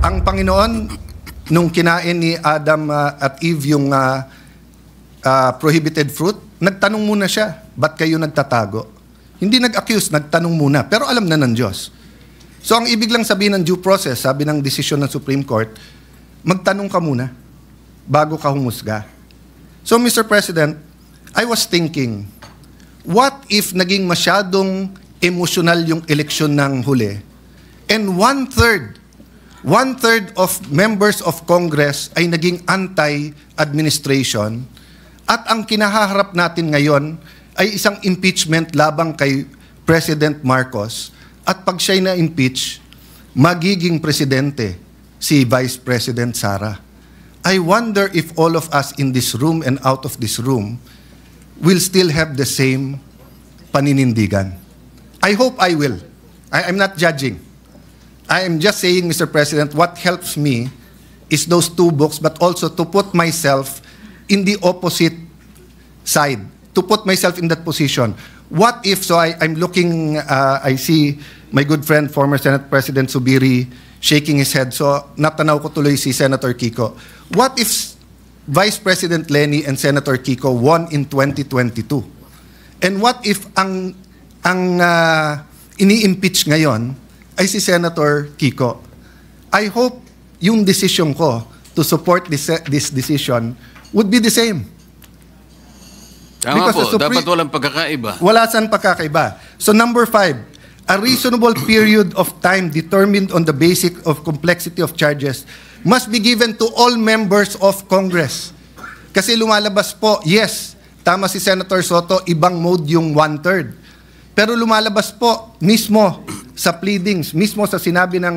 Ang Panginoon, nung kinain ni Adam at Eve yung prohibited fruit, nagtanong muna siya, ba't kayo nagtatago? Hindi nag-accuse, nagtanong muna. Pero alam na ng Diyos. So ang ibig lang sabihin ng due process, sabi ng desisyon ng Supreme Court, magtanong ka muna bago ka humusga. So Mr. President, I was thinking, what if naging masyadong emotional yung eleksyon ng huli, and one-third of members of Congress ay naging anti-administration, at ang kinahaharap natin ngayon ay isang impeachment labang kay President Marcos, at pag siya'y na-impeach, magiging presidente si Vice President Sara. I wonder if all of us in this room and out of this room will still have the same paninindigan. I hope I will. I'm not judging. I am just saying, Mr. President, what helps me is those two books, but also to put myself in the opposite side, to put myself in that position. What if, so I'm looking, I see my good friend, former Senate President Zubiri, shaking his head. So natanaw ko tuloy si Senator Kiko. What if Vice President Lenny and Senator Kiko won in 2022? And what if ang ini-impeach ngayon ay si Senator Kiko? I hope yung decision ko to support this decision would be the same. Tama po, dapat walang pagkakaiba. Wala saan pagkakaiba. So number 5, a reasonable period of time determined on the basis of complexity of charges must be given to all members of Congress. Kasi lumalabas po, yes, tama si Senator Soto, ibang mode yung 1/3. Pero lumalabas po mismo sa pleadings, mismo sa sinabi ng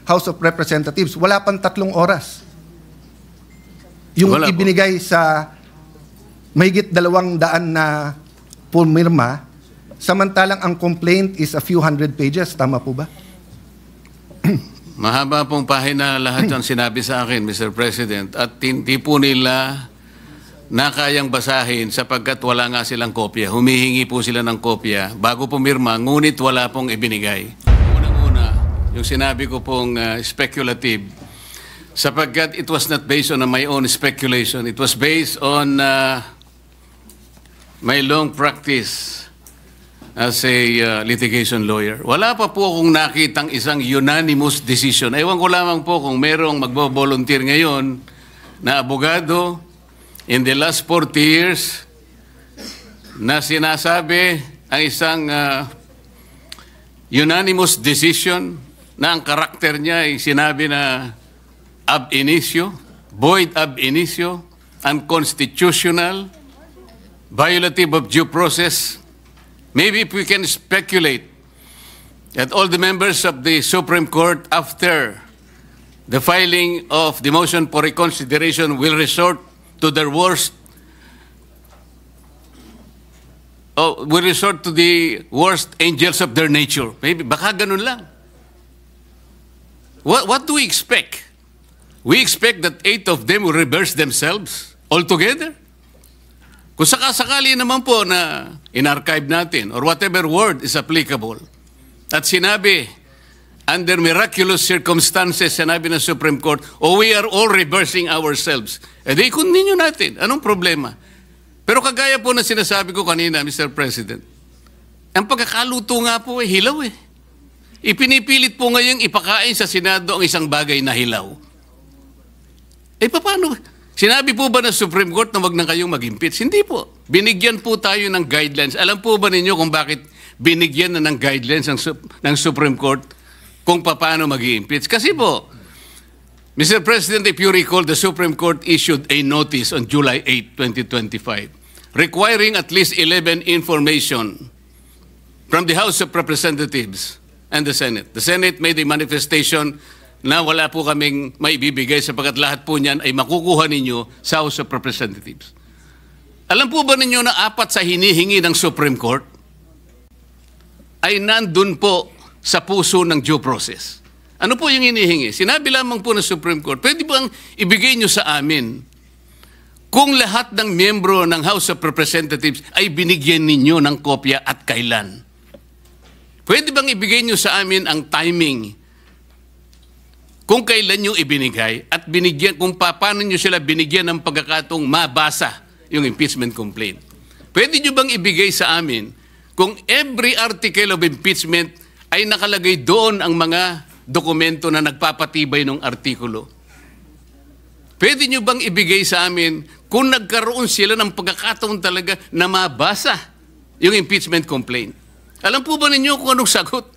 House of Representatives, wala pang 3 oras. Yung Wala ibinigay sa mahigit 200 na pumirma, samantalang ang complaint is a few hundred pages. Tama po ba? Mahaba pong pahina lahat ang sinabi sa akin, Mr. President, at hindi po nila na kayang basahin sapagkat wala nga silang kopya. Humihingi po sila ng kopya bago pumirma, ngunit wala pong ibinigay. Unang-una, yung sinabi ko pong speculative, sapagkat it was not based on my own speculation. It was based on my long practice as a litigation lawyer. Wala pa po akong nakitang isang unanimous decision. Ewan ko lamang po kung merong magbo-volunteer ngayon na abogado in the last 40 years na sinasabi ang isang unanimous decision na ang karakter niya ay sinabi na ab initio, void ab initio, unconstitutional, violative of due process. Maybe if we can speculate that all the members of the Supreme Court after the filing of the motion for reconsideration will resort to their worst, will resort to the worst angels of their nature. Maybe, baka ganun lang. What do we expect? We expect that 8 of them will reverse themselves altogether? Kung sakasakali naman po na in-archive natin or whatever word is applicable at sinabi, under miraculous circumstances, sinabi ng Supreme Court, we are all reversing ourselves. Eh di, continue natin. Anong problema? Pero kagaya po na sinasabi ko kanina, Mr. President, ang pagkakaluto nga po hilaw eh. Ipinipilit po ngayong ipakain sa Senado ang isang bagay na hilaw. Eh paano? Sinabi po ba ng Supreme Court na wag na kayong mag-impeach? Hindi po. Binigyan po tayo ng guidelines. Alam po ba ninyo kung bakit binigyan na ng guidelines ng Supreme Court kung paano mag-impeach? Kasi po, Mr. President, if you recall, the Supreme Court issued a notice on July 8, 2025, requiring at least 11 information from the House of Representatives and the Senate. The Senate made a manifestation na wala po kaming maibibigay sapagkat lahat po niyan ay makukuha ninyo sa House of Representatives. Alam po ba ninyo na 4 sa hinihingi ng Supreme Court ay nandun po sa puso ng due process? Ano po yung hinihingi? Sinabi lamang po ng Supreme Court, pwede bang ibigay nyo sa amin kung lahat ng miyembro ng House of Representatives ay binigyan ninyo ng kopya at kailan? Pwede bang ibigay nyo sa amin ang timing kung kailan nyo ibinigay at binigyan, kung paano nyo sila binigyan ng pagkakataong mabasa yung impeachment complaint. Pwede nyo bang ibigay sa amin kung every article of impeachment ay nakalagay doon ang mga dokumento na nagpapatibay ng artikulo? Pwede nyo bang ibigay sa amin kung nagkaroon sila ng pagkakataon talaga na mabasa yung impeachment complaint? Alam po ba ninyo kung anong sagot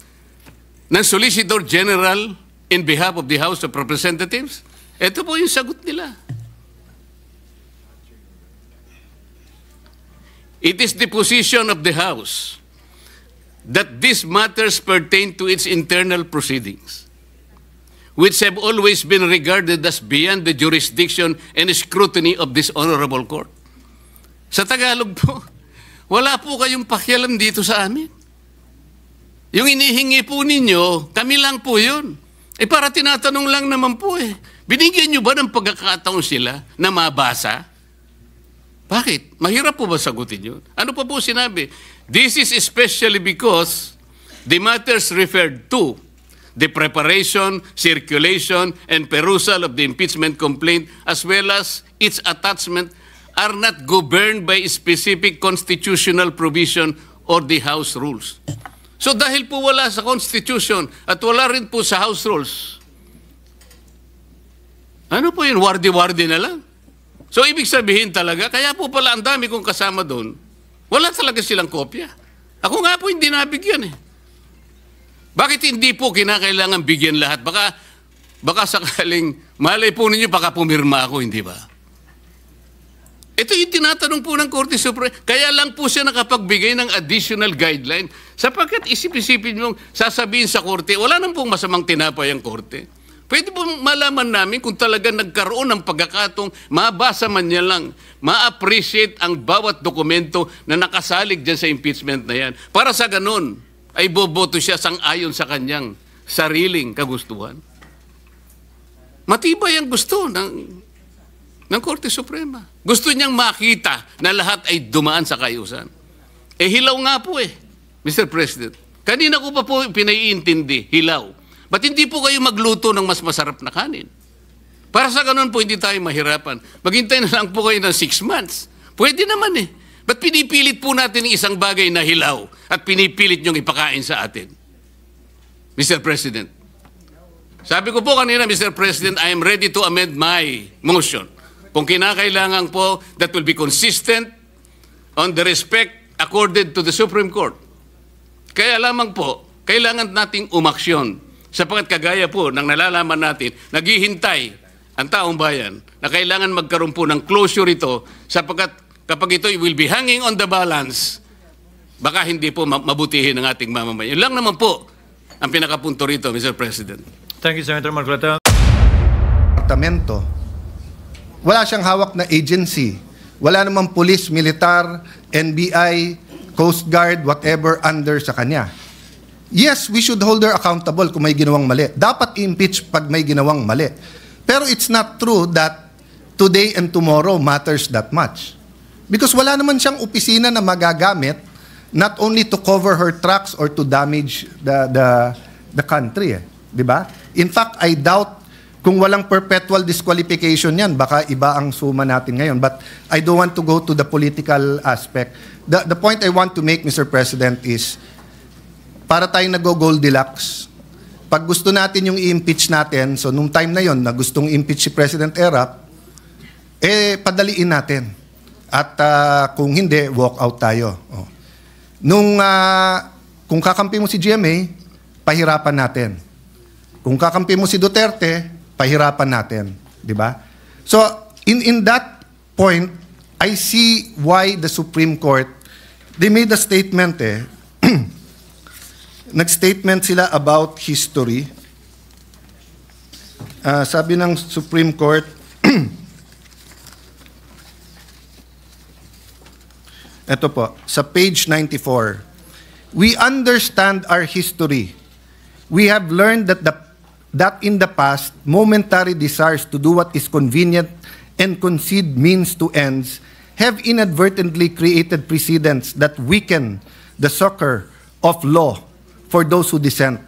ng Solicitor General in behalf of the House of Representatives? Ito po yung sagot nila. It is the position of the House that these matters pertain to its internal proceedings, which have always been regarded as beyond the jurisdiction and scrutiny of this honorable court. Sa Tagalog po, wala po kayong pakialam dito sa amin. Yung inihingi po ninyo, kami lang po yun. Para tinatanong lang naman po binigyan nyo ba ng pagkakataon sila na mabasa? Bakit? Mahirap po ba sagutin yun? Ano pa po sinabi? This is especially because the matters referred to, the preparation, circulation, and perusal of the impeachment complaint, as well as its attachment, are not governed by specific constitutional provision or the House rules. So dahil po wala sa Constitution at wala rin po sa House rules, ano po yun? Wardi-wardi na lang. So ibig sabihin talaga, kaya po pala ang dami kong kasama doon, wala talaga silang kopya. Ako nga po hindi nabigyan Bakit hindi po kinakailangan bigyan lahat? Baka sakaling, malay po ninyo, baka pumirma ako, hindi ba? Ito yung tinatanong po ng Korte Suprema. Kaya lang po siya nakapagbigay ng additional guideline sapagkat isip-isipin mong sasabihin sa Korte, wala nang pong masamang tinapay ang Korte. Pwede po malaman namin kung talaga nagkaroon ng pagkakatong mabasa man niya lang, ma-appreciate ang bawat dokumento na nakasalig dyan sa impeachment na yan. Para sa ganun, ay boboto siya sang-ayon sa kanyang sariling kagustuhan. Matibay ang gusto ng Korte Suprema. Gusto niyang makita na lahat ay dumaan sa kayusan. Hilaw nga po Mr. President. Kanina ko pa po pinaiintindi, hilaw. Ba't hindi po kayo magluto ng mas masarap na kanin? Para sa ganun po, hindi tayo mahirapan. Maghintay na lang po kayo ng 6 months. Pwede naman Ba't pinipilit po natin ng isang bagay na hilaw at pinipilit niyong ipakain sa atin? Mr. President. Sabi ko po kanina, Mr. President, I am ready to amend my motion. Kung kinakailangan po, that will be consistent on the respect accorded to the Supreme Court. Kaya lamang po, kailangan nating umaksyon sapagkat kagaya po ng nalalaman natin, naghihintay ang taong bayan na kailangan magkaroon po ng closure ito sapagkat kapag ito will be hanging on the balance, baka hindi po mabutihin ng ating mamamayan. Yun lang naman po ang pinakapunto rito, Mr. President. Thank you, Senator Marcoleta. Departamento. Wala siyang hawak na agency. Wala namang police, militar, NBI, Coast Guard, whatever under sa kanya. Yes, we should hold her accountable kung may ginawang mali. Dapat i-impeach pag may ginawang mali. Pero it's not true that today and tomorrow matters that much. Because wala naman siyang opisina na magagamit not only to cover her tracks or to damage the country. Di ba? In fact, I doubt kung walang perpetual disqualification yan, baka iba ang suma natin ngayon. But I don't want to go to the political aspect. The point I want to make, Mr. President, is para tayong nag-Goldilocks, pag gusto natin yung i-impeach natin, so nung time na yon na gustong impeach si President Erap, padaliin natin. At kung hindi, walk out tayo. Kung kakampi mo si GMA, pahirapan natin. Kung kakampi mo si Duterte, pahirapan natin. Di ba? So, in that point, I see why the Supreme Court, they made a statement nag-statement sila about history. Sabi ng Supreme Court, ito po, sa page 94, we understand our history. We have learned that in the past, momentary desires to do what is convenient and concede means to ends have inadvertently created precedents that weaken the succor of law for those who dissent.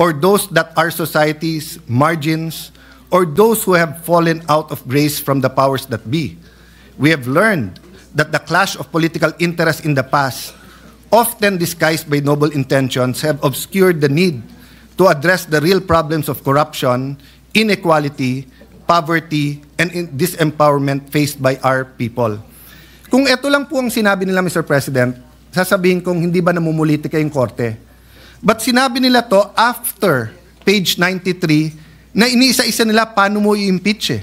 or those that are society's margins, or those who have fallen out of grace from the powers that be. We have learned that the clash of political interests in the past, often disguised by noble intentions, have obscured the need to address the real problems of corruption, inequality, poverty, and disempowerment faced by our people. Kung ito lang po ang sinabi nila, Mr. President, sasabihin kong hindi ba namumulitika yung korte? But sinabi nila to after page 93 na iniisa-isa nila paano mo i-impeach eh.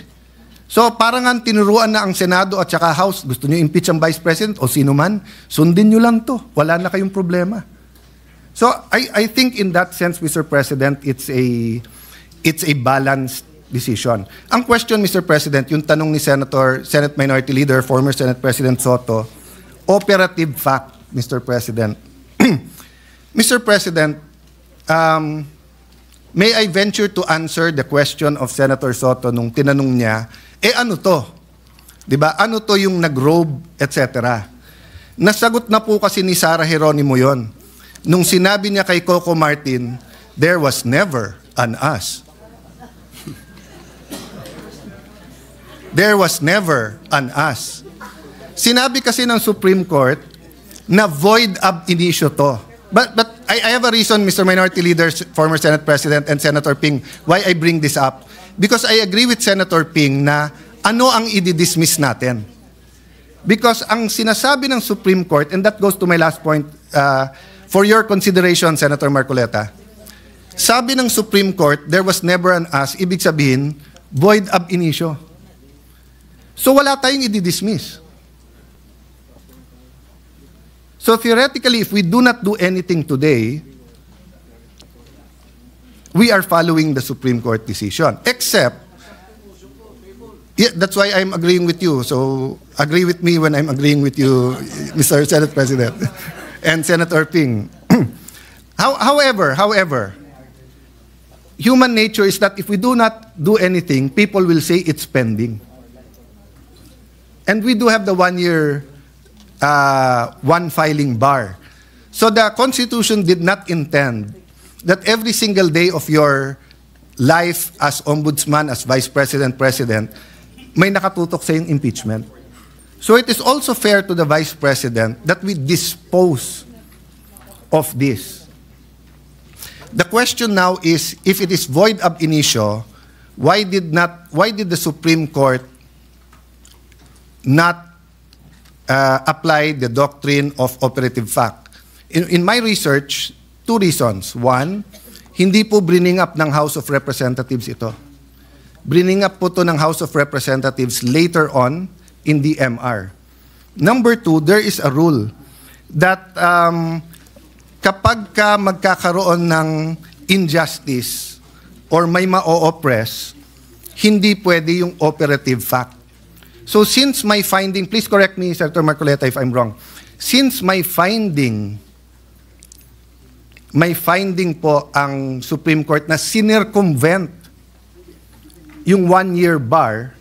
So parang nga tinuruan na ang Senado at saka House, gusto nyo impeach ang Vice President o sino man, sundin nyo lang to. Wala na kayong problema. So I think in that sense, Mr. President, it's a balanced decision. Ang question, Mr. President, yung tanong ni Senate Minority Leader, former Senate President Soto, operative fact, Mr. President. Mr. President, may I venture to answer the question of Senator Soto nung tinanong niya, ano to? Diba? Ano to yung nag-robe, etc. Nasagot na po kasi ni Sara Geronimo yon. Nung sinabi niya kay Coco Martin, there was never an us. There was never an us. Sinabi kasi ng Supreme Court na void ab initio to. But I have a reason, Mr. Minority Leader, former Senate President, and Senator Ping, why I bring this up. Because I agree with Senator Ping na ano ang i-dismiss natin. Because ang sinasabi ng Supreme Court, and that goes to my last point, for your consideration, Senator Marcoleta, sabi ng Supreme Court, there was never an us, ibig sabihin, void ab initio. So wala tayong i-dismiss. So theoretically, if we do not do anything today, we are following the Supreme Court decision. Except, yeah, that's why I'm agreeing with you. So agree with me when I'm agreeing with you, Mr. Senate President and Senator Ping. However, human nature is that if we do not do anything, people will say it's pending. And we do have the 1 year one filing bar. So the Constitution did not intend that every single day of your life as ombudsman, as vice president, president, may nakatutok sa yung impeachment. So it is also fair to the vice president that we dispose of this. The question now is, if it is void ab initio, why did the Supreme Court not apply the doctrine of operative fact? In my research, 2 reasons. One, hindi po bringing up ng House of Representatives ito. Bringing up po to ng House of Representatives later on in the MR. Number 2, there is a rule that kapag ka magkakaroon ng injustice or may ma-oppress, hindi pwede yung operative fact. So since my finding, please correct me, Senator Marcoleta, if I'm wrong. Since my finding po ang Supreme Court na sinircumvent yung 1 year bar,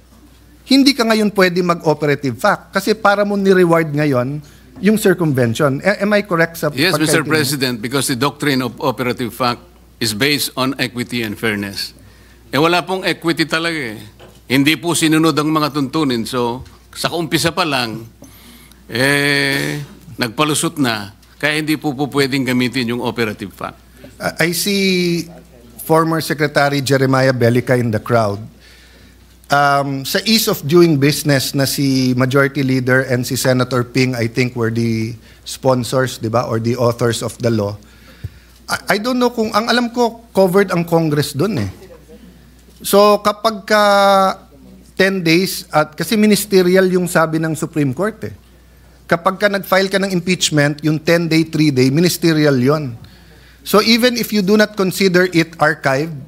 hindi ka ngayon pwede mag-operative fact. Kasi para mo ni-reward ngayon yung circumvention. Am I correct sa Yes, Mr. President, because the doctrine of operative fact is based on equity and fairness. Wala pong equity talaga eh. Hindi po sinunod ang mga tuntunin. So, sa umpisa pa lang, nagpalusot na, kaya hindi po pwedeng gamitin yung operative fact. I see former Secretary Jeremiah Bellica in the crowd. Sa ease of doing business na si Majority Leader and si Senator Ping, I think, were the sponsors, di ba, or the authors of the law. I don't know kung, ang alam ko, covered ang Congress doon eh. So kapag ka 10 days, at kasi ministerial yung sabi ng Supreme Court eh. Kapag ka nag-file ka ng impeachment, yung 10-day, 3-day, ministerial yon. So even if you do not consider it archived,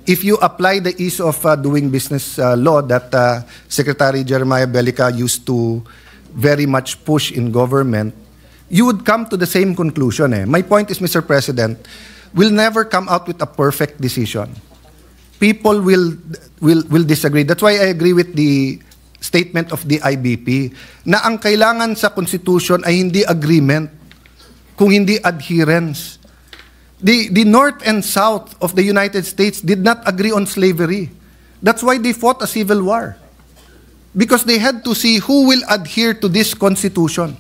if you apply the ease of doing business law that Secretary Jeremiah Bellica used to very much push in government, you would come to the same conclusion eh. My point is, Mr. President, we'll never come out with a perfect decision. People will disagree. That's why I agree with the statement of the IBP na ang kailangan sa Constitution ay hindi agreement, kung hindi adherence. The North and South of the United States did not agree on slavery. That's why they fought a civil war. Because they had to see who will adhere to this Constitution,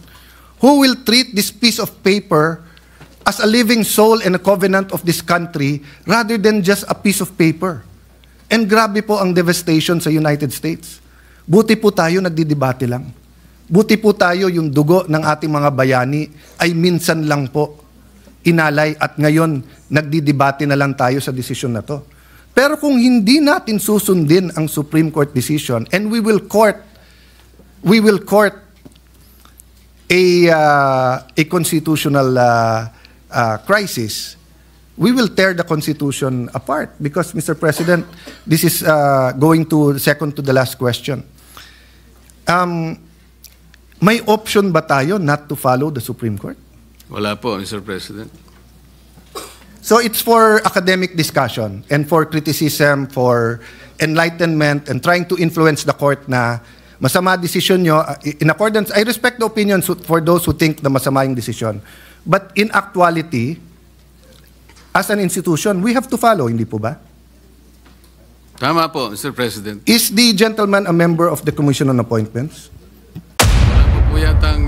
who will treat this piece of paper as a living soul and a covenant of this country rather than just a piece of paper. And grabe po ang devastation sa United States. Buti po tayo nagdidebate lang. Buti po tayo yung dugo ng ating mga bayani ay minsan lang po inalay at ngayon nagdidebate na lang tayo sa desisyon na to. Pero kung hindi natin susundin ang Supreme Court decision and we will court a constitutional crisis, we will tear the Constitution apart because, Mr. President, this is going to second to the last question. May option ba tayo not to follow the Supreme Court? Wala po, Mr. President. So it's for academic discussion and for criticism, for enlightenment, and trying to influence the court na masama decision nyo. In accordance, I respect the opinions for those who think na masama yung decision. But in actuality, as an institution, we have to follow, hindi po ba? Tama po, Mr. President. Is the gentleman a member of the Commission on Appointments? Wala po yatang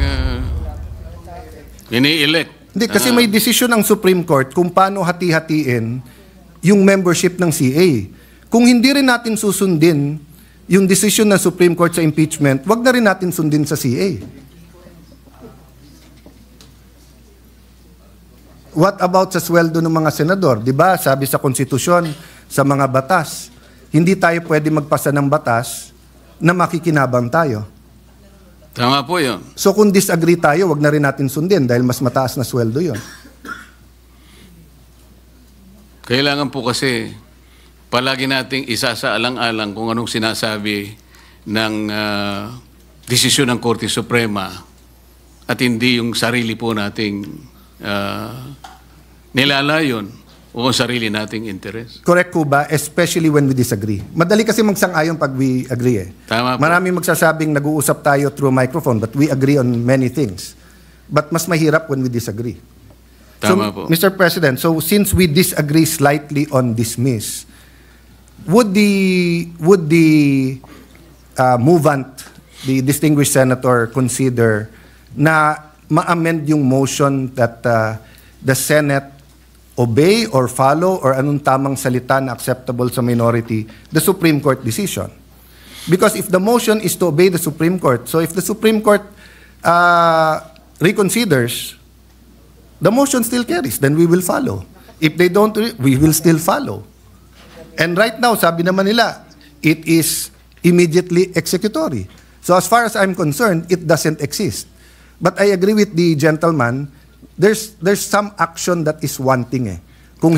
ini-elect. Hindi, kasi may desisyon ng Supreme Court kung paano hati-hatiin yung membership ng CA. Kung hindi rin natin susundin yung desisyon ng Supreme Court sa impeachment, wag na rin natin sundin sa CA. What about sa sweldo ng mga senador? Diba, sabi sa konstitusyon, sa mga batas, hindi tayo pwede magpasa ng batas na makikinabang tayo. Tama po yun. So kung disagree tayo, wag na rin natin sundin dahil mas mataas na sweldo yun. Kailangan po kasi palagi nating isasaalang-alang kung anong sinasabi ng desisyon ng Korte Suprema at hindi yung sarili po nating nilalayon o sarili nating interes. Correct po ba? Especially when we disagree. Madali kasi magsang-ayon pag we agree eh. Tama po. Maraming magsasabing nag-uusap tayo through microphone but we agree on many things. But mas mahirap when we disagree. Tama so, po. Mr. President, so since we disagree slightly on dismiss, would the movant, the distinguished senator, consider na ma-amend yung motion that the Senate obey or follow or anong tamang salita na acceptable sa minority, the Supreme Court decision? Because if the motion is to obey the Supreme Court, so if the Supreme Court reconsiders, the motion still carries, then we will follow. If they don't, we will still follow. And right now, sabi naman nila, it is immediately executory. So as far as I'm concerned, it doesn't exist. But I agree with the gentleman, there's some action that is wanting eh. Kung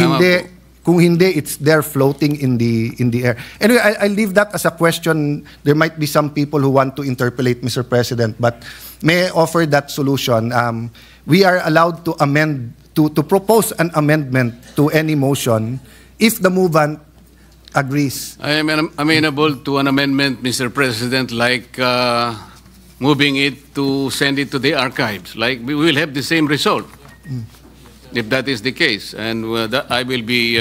hindi, it's there floating in the air. Anyway, I'll leave that as a question. There might be some people who want to interpolate, Mr. President, but may I offer that solution? We are allowed to amend, to propose an amendment to any motion if the movant agrees. I am amenable to an amendment, Mr. President, like moving it to send it to the archives. Like we will have the same result if that is the case. And I will be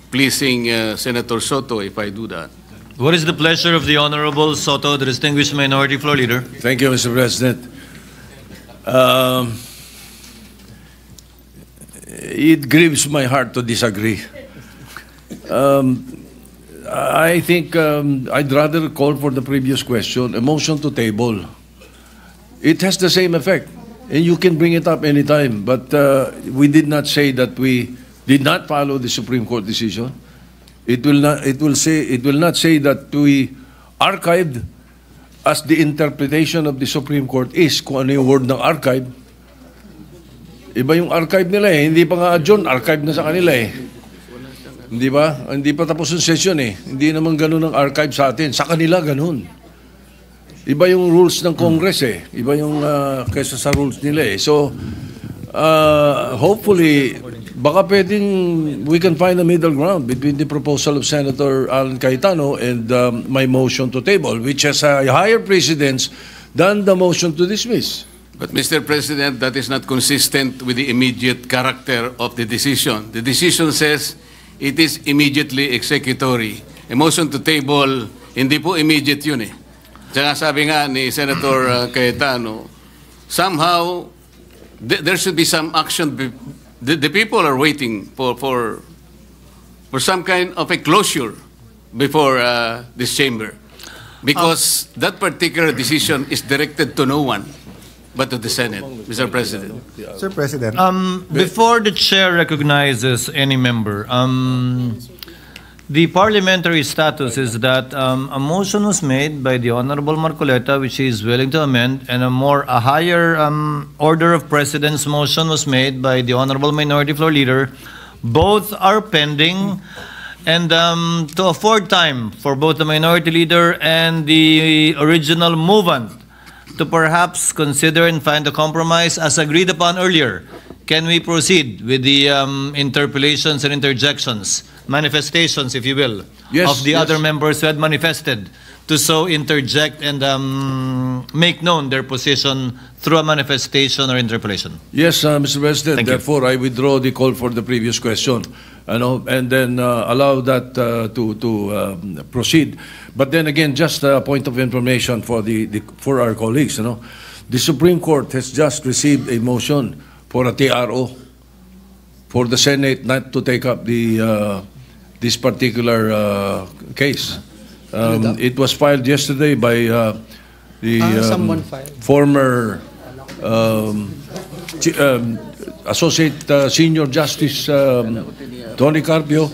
pleasing Senator Soto if I do that. What is the pleasure of the Honorable Soto, the distinguished Minority Floor Leader? Thank you, Mr. President. It grieves my heart to disagree. I think I'd rather call for the previous question, a motion to table. It has the same effect, and you can bring it up anytime, but we did not say that we did not follow the Supreme Court decision. It will not say that we archived as the interpretation of the Supreme Court is kung ano yung word ng archive. Iba yung archive nila eh, hindi pa nga adjourn, archive na sa kanila eh. Hindi ba? Hindi pa tapos yung session eh. Hindi naman ganun ang archive sa atin. Sa kanila ganun. Iba yung rules ng Congress eh. Iba yung kaysa sa rules nila eh. So, hopefully, baka pwedeng we can find a middle ground between the proposal of Senator Alan Cayetano and my motion to table, which has a higher precedence than the motion to dismiss. But Mr. President, that is not consistent with the immediate character of the decision. The decision says it is immediately executory. A motion to table, hindi po immediate yun eh. Tsaka sabi nga ni Senator Cayetano, somehow there should be some action. The people are waiting for some kind of a closure before this chamber, because that particular decision is directed to no one but to the Senate, Mr. President. Sir President. Before the chair recognizes any member, the parliamentary status is that a motion was made by the Honorable Marcoleta, which he is willing to amend, and a higher order of precedence motion was made by the Honorable Minority Floor Leader. Both are pending, and to afford time for both the Minority Leader and the original movant to perhaps consider and find a compromise as agreed upon earlier, can we proceed with the interpellations and interjections, manifestations, if you will, Yes, of the yes. other members who had manifested to so interject and make known their position through a manifestation or interpellation? Yes, Mr. President. Thank you. Therefore, I withdraw the call for the previous question, and then allow that to proceed. But then again, just a point of information for for our colleagues. The Supreme Court has just received a motion for a TRO for the Senate not to take up this particular case. It was filed yesterday by the someone filed. former Associate Senior Justice Tony Carpio,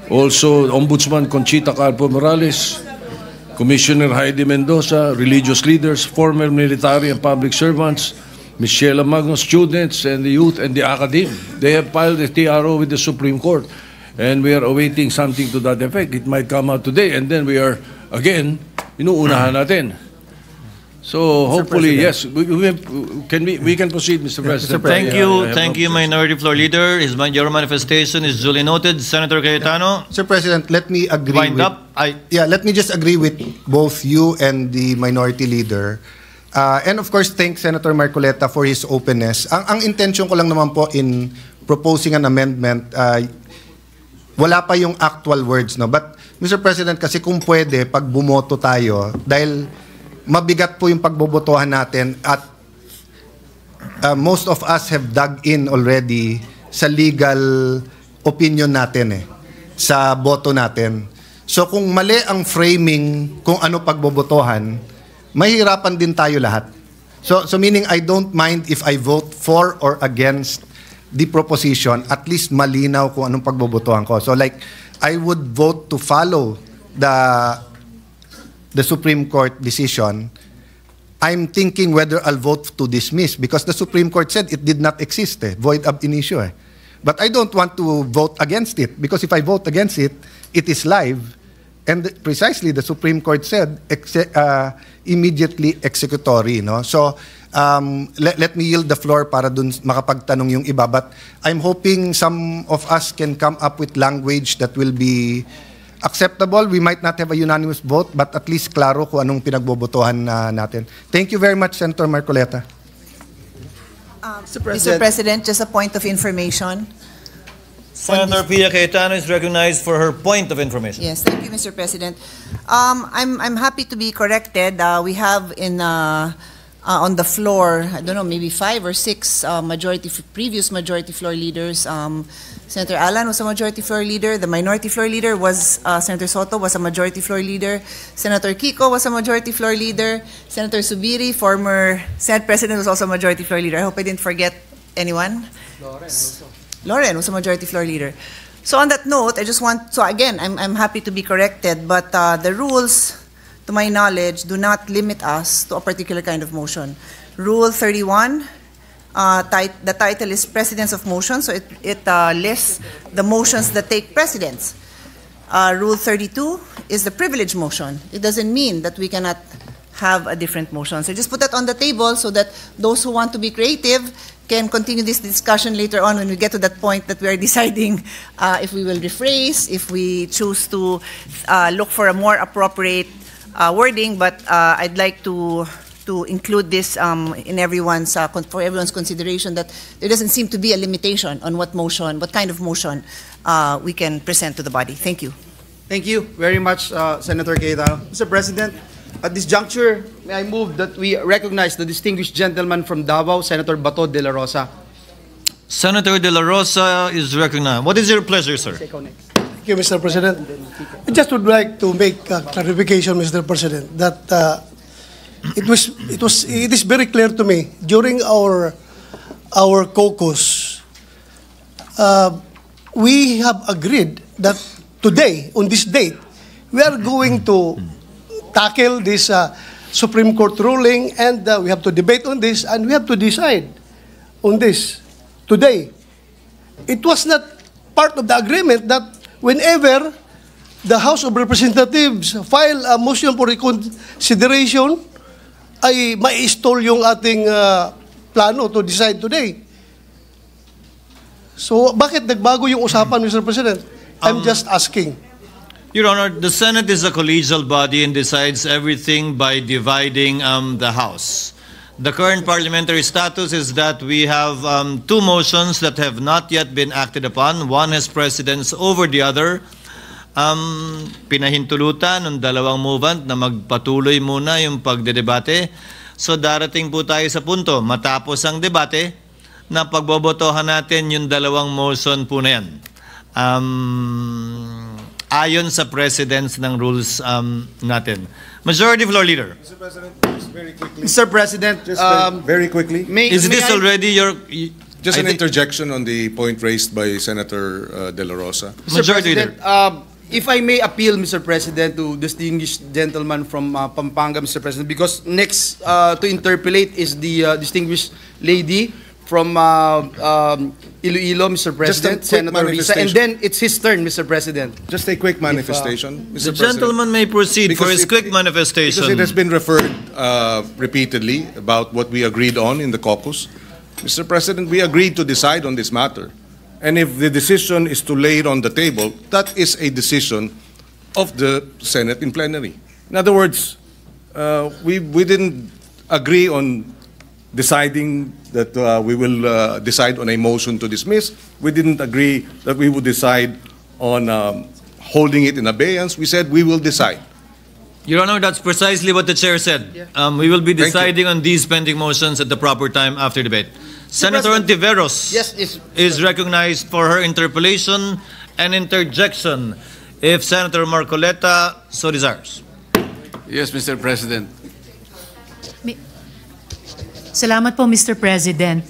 also Ombudsman Conchita Carpo Morales, Commissioner Heidi Mendoza, religious leaders, former military and public servants, Michelle Magno, students and the youth and the academe. They have filed a TRO with the Supreme Court, and we are awaiting something to that effect. It might come out today, and then we are, again, inuunahan natin. So hopefully, yes, we can proceed, Mr. President. Thank you, Minority Floor Leader. Your manifestation is duly noted. Senator Cayetano, Sir President, let me agree wind with... up. let me just agree with both you and the Minority Leader. And of course, thank Senator Marcoleta for his openness. Ang intention ko lang naman po in proposing an amendment, wala pa yung actual words, no? But, Mr. President, kasi kung pwede, pag bumoto tayo, dahil mabigat po yung pagbobotohan natin at most of us have dug in already sa legal opinion natin sa boto natin. So kung mali ang framing kung ano pagbobotohan, mahirapan din tayo lahat. So meaning I don't mind if I vote for or against the proposition, at least malinaw kung anong pagbobotohan ko. So like I would vote to follow the Supreme Court decision. I'm thinking whether I'll vote to dismiss because the Supreme Court said it did not exist, void ab initio. But I don't want to vote against it because if I vote against it, it is live. And precisely the Supreme Court said immediately executory. No? So let me yield the floor para dun makapagtanong yung iba. But I'm hoping some of us can come up with language that will be acceptable. We might not have a unanimous vote, but at least klaro kung anong pinagbobotohan natin. Thank you very much, Senator Marcoleta. Mr. President, just a point of information. Senator Pia Cayetano is recognized for her point of information. Yes, thank you, Mr. President. I'm happy to be corrected. We have on the floor, I don't know, maybe 5 or 6 previous majority floor leaders. Senator Alan was a majority floor leader. The minority floor leader was Senator Soto was a majority floor leader. Senator Kiko was a majority floor leader. Senator Subiri, former Senate President, was also a majority floor leader. I hope I didn't forget anyone. Lauren was a majority floor leader. So on that note, I just want, so again, I'm happy to be corrected, but the rules, to my knowledge, do not limit us to a particular kind of motion. Rule 31, the title is Precedence of Motions, so it lists the motions that take precedence. Rule 32 is the privilege motion. It doesn't mean that we cannot have a different motion. So just put that on the table so that those who want to be creative can continue this discussion later on when we get to that point that we are deciding if we will rephrase, if we choose to look for a more appropriate wording. But I'd like to to include this in everyone's for everyone's consideration, that there doesn't seem to be a limitation on what kind of motion we can present to the body. Thank you. Thank you very much, Senator Cayetano. Mr. President, at this juncture, may I move that we recognize the distinguished gentleman from Davao, Senator Bato de la Rosa. Senator De La Rosa is recognized. What is your pleasure, sir? Ikaw next. Thank you, Mr. President. I just would like to make a clarification, Mr. President, that it is very clear to me during our caucus, we have agreed that today, on this date, we are going to tackle this Supreme Court ruling, and we have to debate on this, and we have to decide on this today. It was not part of the agreement that whenever the House of Representatives file a motion for reconsideration, ay ma-install yung ating plano to decide today. So, bakit nagbago yung usapan, Mr. President? I'm just asking. Your Honor, the Senate is a collegial body and decides everything by dividing the House. The current parliamentary status is that we have two motions that have not yet been acted upon. One has precedence over the other. Pinahintulutan ng dalawang movement na magpatuloy muna yung pagdedebate. So darating po tayo sa punto, matapos ang debate, na pagbobotohan natin yung dalawang motion po na yan. Ayon sa precedence ng rules natin. Majority Floor Leader. Mr. President, just very quickly. Mr. President, Just very quickly. Is this already your... Just I an think- interjection on the point raised by Senator De La Rosa. Mr. Majority President, if I may appeal, Mr. President, to distinguished gentleman from Pampanga, Mr. President, because next to interpolate is the distinguished lady from Iloilo, Mr. President, quick Senator Risa, and then it's his turn, Mr. President. Just a quick manifestation, The Mr. President. gentleman may proceed for Because his quick manifestation. Because it has been referred repeatedly about what we agreed on in the caucus. Mr. President, we agreed to decide on this matter. And if the decision is to lay it on the table, that is a decision of the Senate in plenary. In other words, we didn't agree on deciding that we will decide on a motion to dismiss. We didn't agree that we would decide on holding it in abeyance. We said we will decide. Your Honor, that's precisely what the chair said. We will be Thank you. deciding on these pending motions at the proper time after debate. Senator Ontiveros is recognized for her interpolation and interjection if Senator Marcoleta so desires. Yes, Mr. President. Salamat po, Mr. President.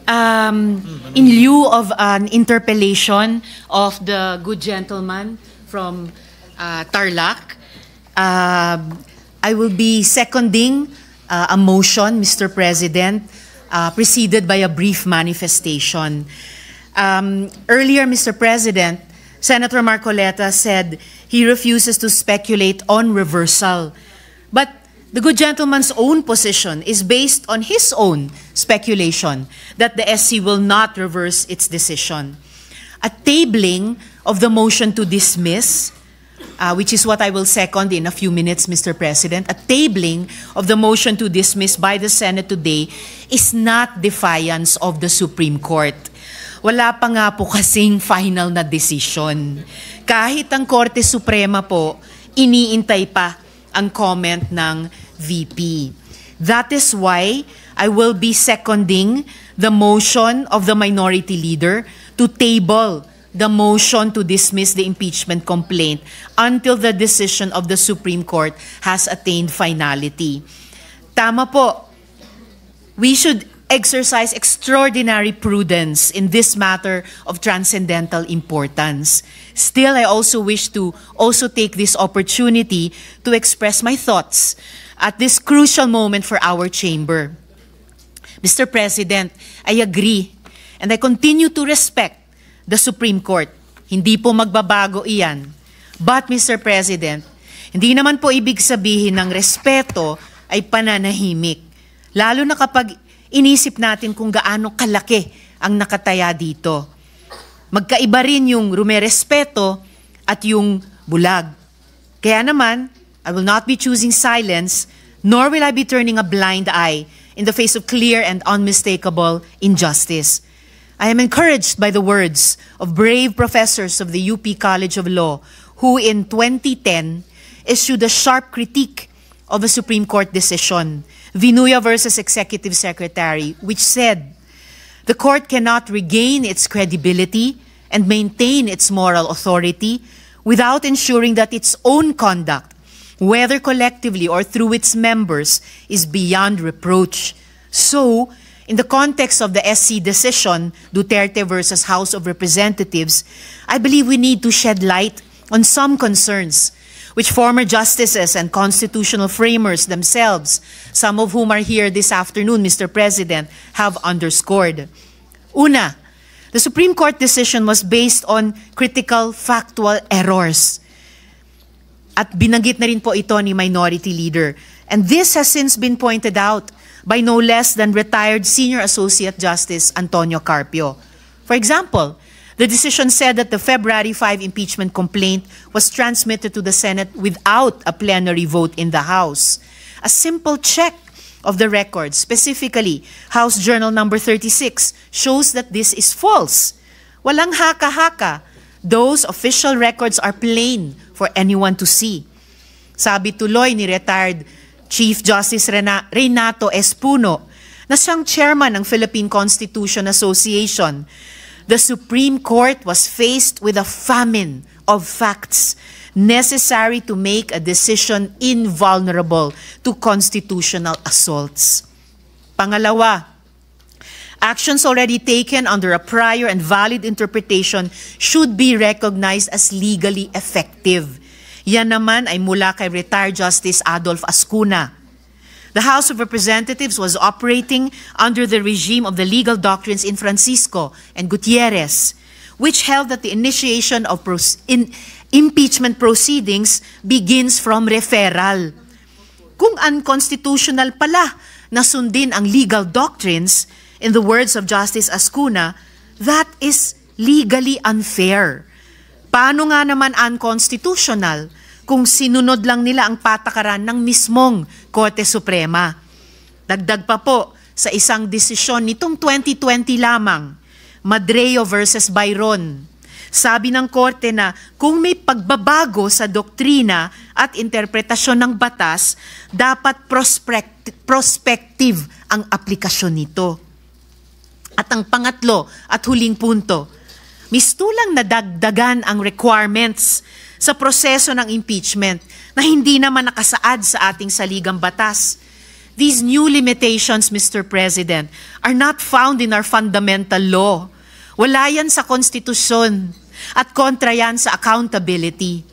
In lieu of an interpellation of the good gentleman from Tarlac, I will be seconding a motion, Mr. President, preceded by a brief manifestation. Earlier, Mr. President, Senator Marcoleta said he refuses to speculate on reversal. But the good gentleman's own position is based on his own speculation that the SC will not reverse its decision. A tabling of the motion to dismiss, which is what I will second in a few minutes, Mr. President, a tabling of the motion to dismiss by the Senate today is not defiance of the Supreme Court. Wala pa nga po kasing final na decision. Kahit ang Korte Suprema po, iniintay pa ang comment ng VP. That is why I will be seconding the motion of the minority leader to table the motion to dismiss the impeachment complaint until the decision of the Supreme Court has attained finality. Tama po, we should exercise extraordinary prudence in this matter of transcendental importance. Still, I also wish to take this opportunity to express my thoughts at this crucial moment for our chamber. Mr. President, I agree and I continue to respect the Supreme Court. Hindi po magbabago iyan. But, Mr. President, hindi naman po ibig sabihin ng respeto ay pananahimik. Lalo na kapag inisip natin kung gaano kalaki ang nakataya dito. Magkaiba rin yung rumerespeto at yung bulag. Kaya naman, I will not be choosing silence nor will I be turning a blind eye in the face of clear and unmistakable injustice. I am encouraged by the words of brave professors of the UP College of Law who in 2010 issued a sharp critique of a Supreme Court decision, Vinuya versus Executive Secretary, which said, the court cannot regain its credibility and maintain its moral authority without ensuring that its own conduct, whether collectively or through its members, is beyond reproach. So, in the context of the SC decision, Duterte versus House of Representatives, I believe we need to shed light on some concerns which former justices and constitutional framers themselves, some of whom are here this afternoon, Mr. President, have underscored. Una, the Supreme Court decision was based on critical factual errors. At binanggit na rin po ito ni Minority Leader. And this has since been pointed out by no less than retired Senior Associate Justice Antonio Carpio. For example, the decision said that the February 5 impeachment complaint was transmitted to the Senate without a plenary vote in the House. A simple check of the records, specifically House Journal number 36, shows that this is false. Walang haka-haka. Those official records are plain for anyone to see. Sabi tuloy ni retired Chief Justice Renato Espuno, na siyang chairman ng Philippine Constitution Association, the Supreme Court was faced with a famine of facts necessary to make a decision invulnerable to constitutional assaults. Pangalawa, actions already taken under a prior and valid interpretation should be recognized as legally effective. Yan naman ay mula kay retired Justice Adolf Ascuna. The House of Representatives was operating under the regime of the legal doctrines in Francisco and Gutierrez, which held that the initiation of impeachment proceedings begins from referral. Kung unconstitutional pala na sundin ang legal doctrines, in the words of Justice Ascuna, that is legally unfair. Paano nga naman unconstitutional kung sinunod lang nila ang patakaran ng mismong Korte Suprema? Dagdag pa po sa isang desisyon nitong 2020 lamang, Madreo versus Byron. Sabi ng Korte na kung may pagbabago sa doktrina at interpretasyon ng batas, dapat prospective ang aplikasyon nito. At ang pangatlo at huling punto, mistulang nadagdagan ang requirements sa proseso ng impeachment na hindi naman nakasaad sa ating saligang batas. These new limitations, Mr. President, are not found in our fundamental law. Wala yan sa konstitusyon at kontra yan sa accountability.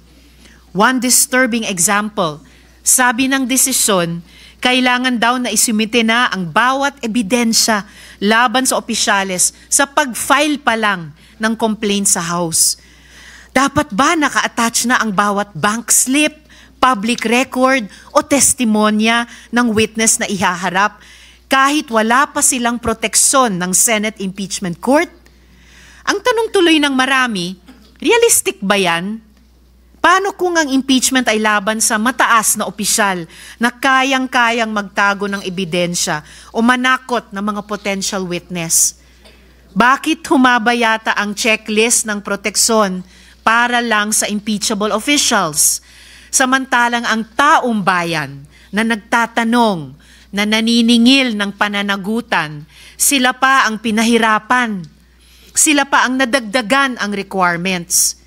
One disturbing example, sabi ng desisyon, kailangan daw na isumite na ang bawat ebidensya laban sa opisyales sa pag-file pa lang ng complaint sa House. Dapat ba naka-attach na ang bawat bank slip, public record o testimonya ng witness na ihaharap kahit wala pa silang proteksyon ng Senate Impeachment Court? Ang tanong tuloy ng marami, realistic ba yan? Paano kung ang impeachment ay laban sa mataas na opisyal na kayang-kayang magtago ng ebidensya o manakot ng mga potential witness? Bakit humaba yata ang checklist ng proteksyon para lang sa impeachable officials? Samantalang ang taong bayan na nagtatanong, na naniningil ng pananagutan, sila pa ang pinahirapan. Sila pa ang nadagdagan ang requirements.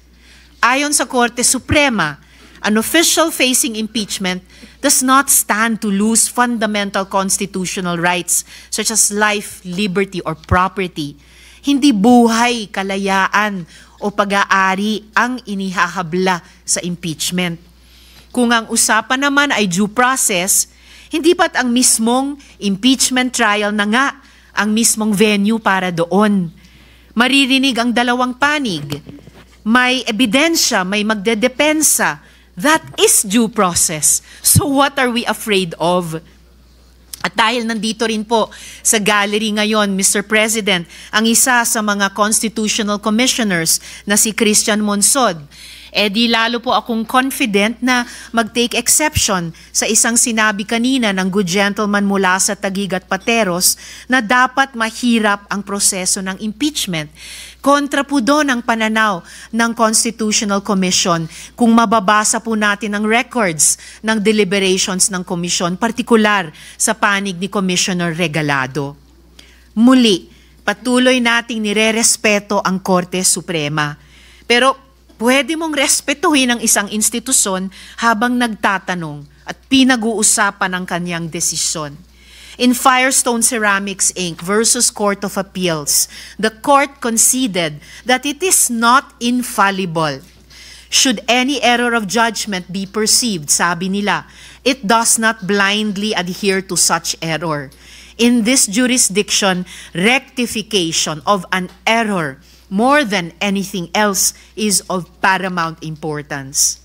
Ayon sa Korte Suprema, an official facing impeachment does not stand to lose fundamental constitutional rights such as life, liberty, or property. Hindi buhay, kalayaan, o pag-aari ang inihahabla sa impeachment. Kung ang usapan naman ay due process, hindi ba't ang mismong impeachment trial na nga ang mismong venue para doon? Maririnig ang dalawang panig. May ebidensya, may magdedepensa. That is due process. So what are we afraid of? At dahil nandito rin po sa gallery ngayon, Mr. President, ang isa sa mga constitutional commissioners na si Christian Monsod, di lalo po akong confident na mag-take exception sa isang sinabi kanina ng good gentleman mula sa Taguig at Pateros na dapat mahirap ang proseso ng impeachment. Kontra po doon ang pananaw ng Constitutional Commission kung mababasa po natin ang records ng deliberations ng komisyon, partikular sa panig ni Commissioner Regalado. Muli, patuloy nating nirerespeto ang Korte Suprema. Pero pwede mong respetuhin ang isang institusyon habang nagtatanong at pinag-uusapan ang kanyang desisyon. In Firestone Ceramics Inc. versus Court of Appeals, the court conceded that it is not infallible. Should any error of judgment be perceived, sabi nila, it does not blindly adhere to such error. In this jurisdiction, rectification of an error more than anything else is of paramount importance.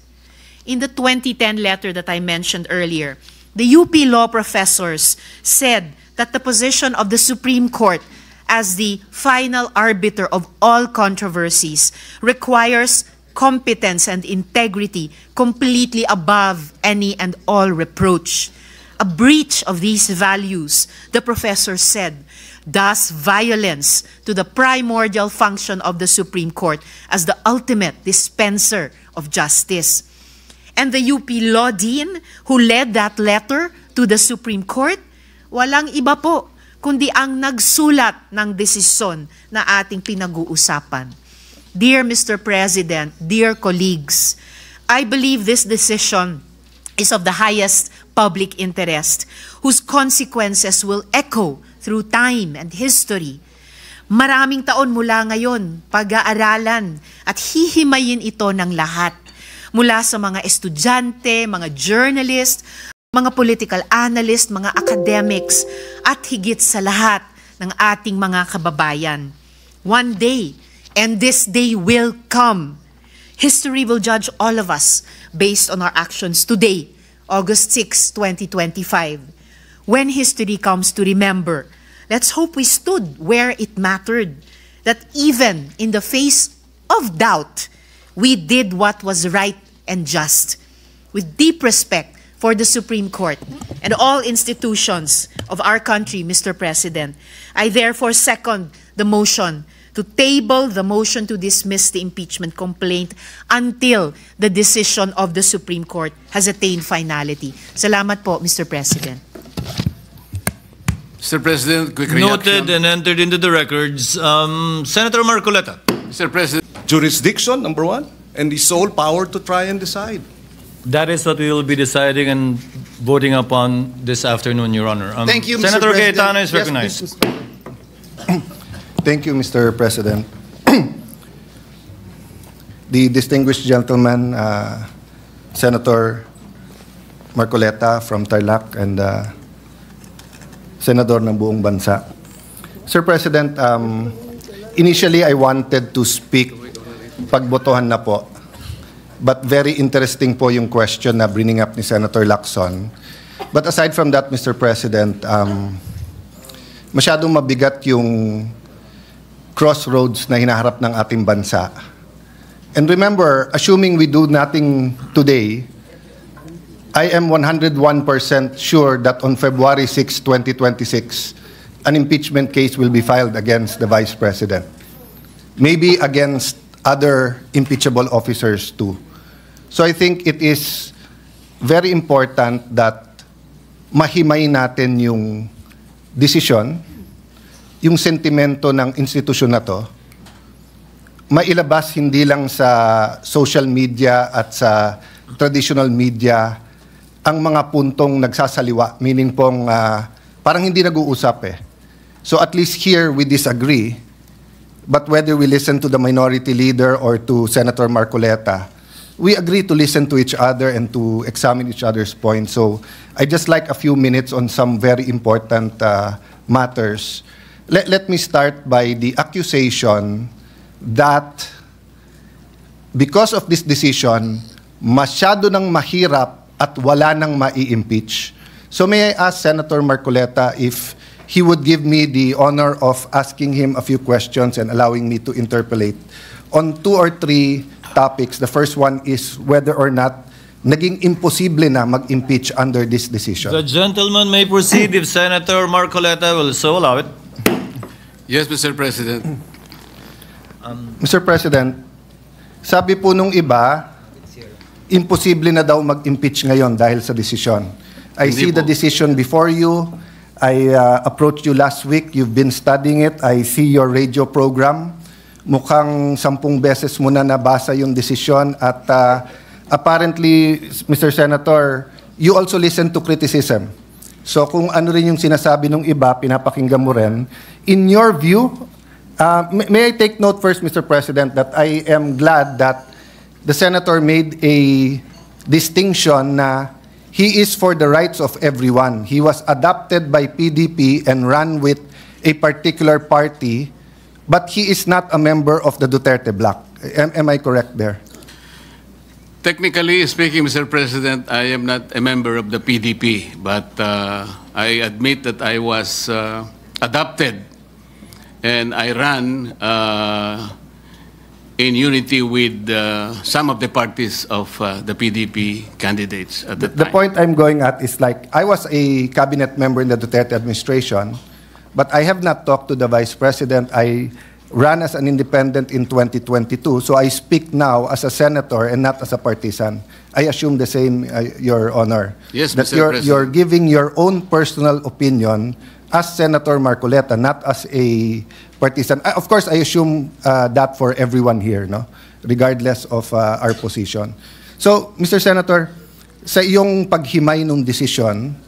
In the 2010 letter that I mentioned earlier, the UP law professors said that the position of the Supreme Court as the final arbiter of all controversies requires competence and integrity completely above any and all reproach. A breach of these values, the professor said, does violence to the primordial function of the Supreme Court as the ultimate dispenser of justice. And the UP Law Dean who led that letter to the Supreme Court, walang iba po kundi ang nagsulat ng desisyon na ating pinag-uusapan. Dear Mr. President, dear colleagues, I believe this decision is of the highest public interest, whose consequences will echo through time and history. Maraming taon mula ngayon, pag-aaralan at hihimayin ito ng lahat. Mula sa mga estudyante, mga journalist, mga political analyst, mga academics, at higit sa lahat ng ating mga kababayan. One day, and this day will come, history will judge all of us based on our actions today, August 6, 2025. When history comes to remember, let's hope we stood where it mattered, that even in the face of doubt, we did what was right and just. With deep respect for the Supreme Court and all institutions of our country, Mr. President, I therefore second the motion to table the motion to dismiss the impeachment complaint until the decision of the Supreme Court has attained finality. Salamat po, Mr. President. Mr. President, quick Noted reaction. and entered into the records. Senator Marcoleta. Mr. President, Jurisdiction, number one, and the sole power to try and decide. That is what we will be deciding and voting upon this afternoon, Your Honor. Thank you, Mr. Senator President. Cayetano is Yes, recognized. please. Thank you, Mr. President. The distinguished gentleman, Senator Marcoleta from Tarlac and Senador ng buong bansa. Sir President, initially I wanted to speak pagbotohan na po. But very interesting po yung question na bringing up ni Senator Lacson. But aside from that, Mr. President, masyadong mabigat yung crossroads na hinaharap ng ating bansa. And remember, assuming we do nothing today, I am 101% sure that on February 6, 2026, an impeachment case will be filed against the Vice President. Maybe against other impeachable officers too. So I think it is very important that mahimay natin yung desisyon, yung sentimento ng institusyon na to, mailabas hindi lang sa social media at sa traditional media ang mga puntong nagsasaliwa, meaning pong parang hindi nag-uusap eh. So at least here we disagree, but whether we listen to the minority leader or to Senator Marcoleta, we agree to listen to each other and to examine each other's points. So I just like a few minutes on some very important matters. Let me start by the accusation that because of this decision, masyado nang mahirap at wala nang mai-impeach. So may I ask Senator Marcoleta if he would give me the honor of asking him a few questions and allowing me to interpolate on 2 or 3 topics. The first one is whether or not naging imposible na mag-impeach under this decision. The gentleman may proceed if Senator Marcoleta will so allow it. Yes, Mr. President. Mr. President, sabi po nung iba, imposible na daw mag-impeach ngayon dahil sa desisyon. I Hindi see the po. decision before you. I approached you last week. You've been studying it. I see your radio program. Mukhang 10 beses mo na nabasa yung desisyon at apparently, Mr. Senator, you also listen to criticism. So kung ano rin yung sinasabi ng iba, pinapakinggan mo rin. In your view, may I take note first, Mr. President, that I am glad that the Senator made a distinction na he is for the rights of everyone. He was adopted by PDP and ran with a particular party, but he is not a member of the Duterte bloc. Am I correct there? Technically speaking, Mr. President, I am not a member of the PDP, but I admit that I was adopted and I ran in unity with some of the parties of the PDP candidates at the time. The point I'm going at is like, I was a cabinet member in the Duterte administration, but I have not talked to the Vice President. I ran as an independent in 2022, so I speak now as a senator and not as a partisan. I assume the same, Your Honor. Yes, that Mr. President. you're giving your own personal opinion as Senator Marcoleta, not as a partisan. Of course, I assume that for everyone here, no? Regardless of our position. So, Mr. Senator, sa iyong paghimay ng desisyon,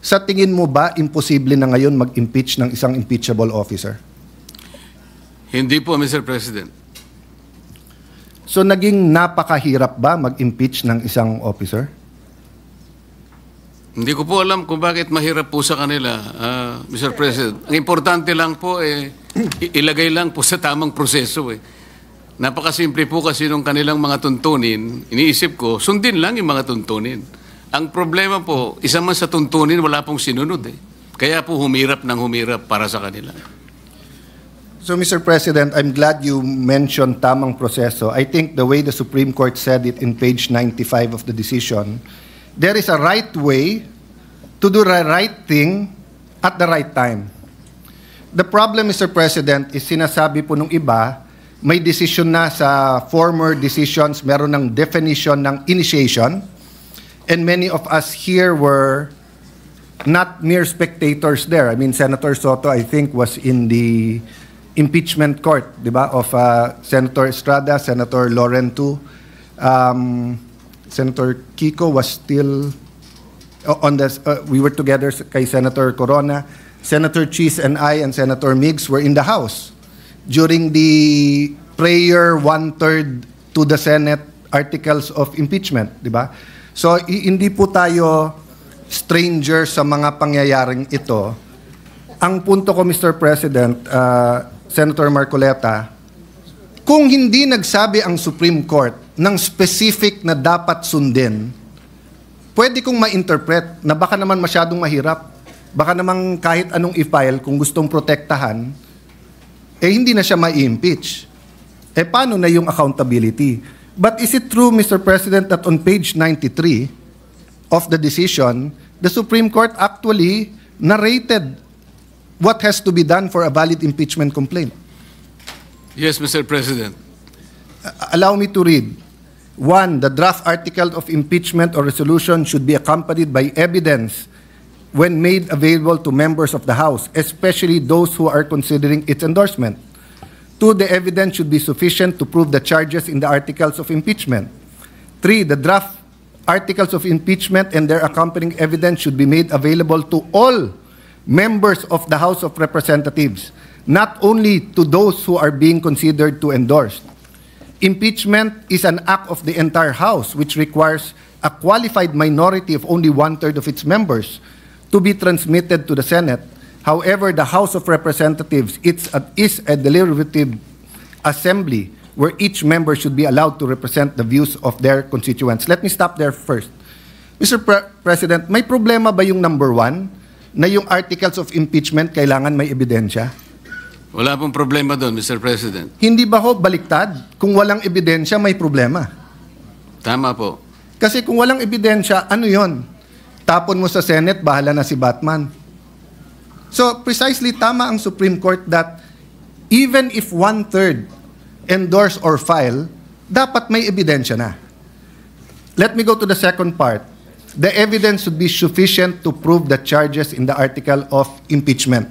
sa tingin mo ba imposible na ngayon mag-impeach ng isang impeachable officer? Hindi po, Mr. President. So, naging napakahirap ba mag-impeach ng isang officer? Hindi ko po alam kung bakit mahirap po sa kanila, Mr. President. Ang importante lang po, ilagay lang po sa tamang proseso. Napakasimple po kasi nung kanilang mga tuntunin, iniisip ko, sundin lang yung mga tuntunin. Ang problema po, isa man sa tuntunin, wala pong sinunod. Kaya po humirap ng humirap para sa kanila. So, Mr. President, I'm glad you mentioned tamang proseso. I think the way the Supreme Court said it in page 95 of the decision, there is a right way to do the right thing at the right time. The problem, Mr. President, is sinasabi po nung iba, may decision na sa former decisions, meron ng definition ng initiation, and many of us here were not mere spectators there. I mean, Senator Soto, I think, was in the impeachment court, di ba, of Senator Estrada, Senator Laurentu. Senator Kiko was still on the, we were together kay Senator Corona. Senator Cheese and I and Senator Miggs were in the House during the prayer 1/3 to the Senate articles of impeachment, di ba? So, hindi po tayo stranger sa mga pangyayaring ito. Ang punto ko, Mr. President, Senator Marcoleta, kung hindi nagsabi ang Supreme Court ng specific na dapat sundin, pwede kong ma-interpret na baka naman masyadong mahirap. Baka naman kahit anong i-file kung gustong protektahan, hindi na siya ma-impeach. Paano na yung accountability? But is it true, Mr. President, that on page 93 of the decision, the Supreme Court actually narrated what has to be done for a valid impeachment complaint? Yes, Mr. President. Allow me to read. 1, the draft article of impeachment or resolution should be accompanied by evidence when made available to members of the House, especially those who are considering its endorsement. 2, the evidence should be sufficient to prove the charges in the articles of impeachment. 3, the draft articles of impeachment and their accompanying evidence should be made available to all members of the House of Representatives, not only to those who are being considered to endorse. Impeachment is an act of the entire House, which requires a qualified minority of only 1/3 of its members to be transmitted to the Senate. However, the House of Representatives is a deliberative assembly where each member should be allowed to represent the views of their constituents. Let me stop there first. Mr. President, may problema ba yung number 1 na yung articles of impeachment kailangan may ebidensya? Wala pong problema doon, Mr. President. Hindi ba ho baliktad? Kung walang ebidensya, may problema. Tama po. Kasi kung walang ebidensya, ano yon? Tapon mo sa Senate, bahala na si Batman. So, precisely tama ang Supreme Court that even if 1/3 endorse or file, dapat may ebidensya na. Let me go to the second part. The evidence should be sufficient to prove the charges in the article of impeachment.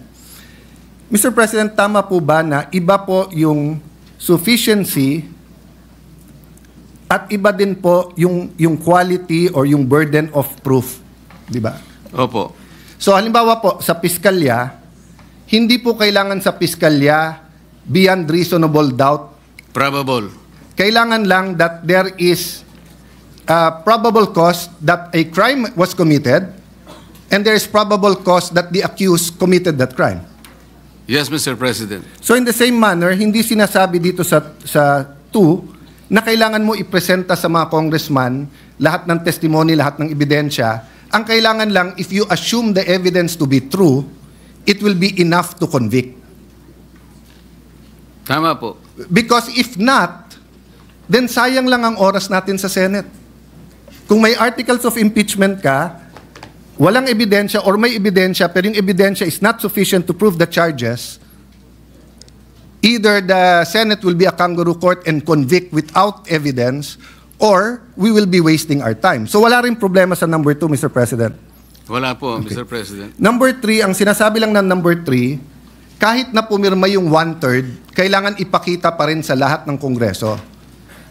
Mr. President, tama po ba na iba po yung sufficiency at iba din po yung quality or yung burden of proof? Di ba? Opo. So halimbawa po, sa piskalya, hindi po kailangan sa piskalya beyond reasonable doubt. Probable. Kailangan lang that there is probable cause that a crime was committed and there is probable cause that the accused committed that crime. Yes, Mr. President. So in the same manner, hindi sinasabi dito sa 2 na kailangan mo ipresenta sa mga congressman lahat ng testimony, lahat ng ebidensya. Ang kailangan lang, if you assume the evidence to be true, it will be enough to convict. Tama po. Because if not, then sayang lang ang oras natin sa Senate. Kung may articles of impeachment ka, walang ebidensya or may ebidensya pero yung ebidensya is not sufficient to prove the charges, either the Senate will be a kangaroo court and convict without evidence or we will be wasting our time. So wala rin problema sa number 2, Mr. President. Wala po, Mr. President. Number 3, ang sinasabi lang ng number 3, kahit na pumirma yung 1/3, kailangan ipakita pa rin sa lahat ng Kongreso.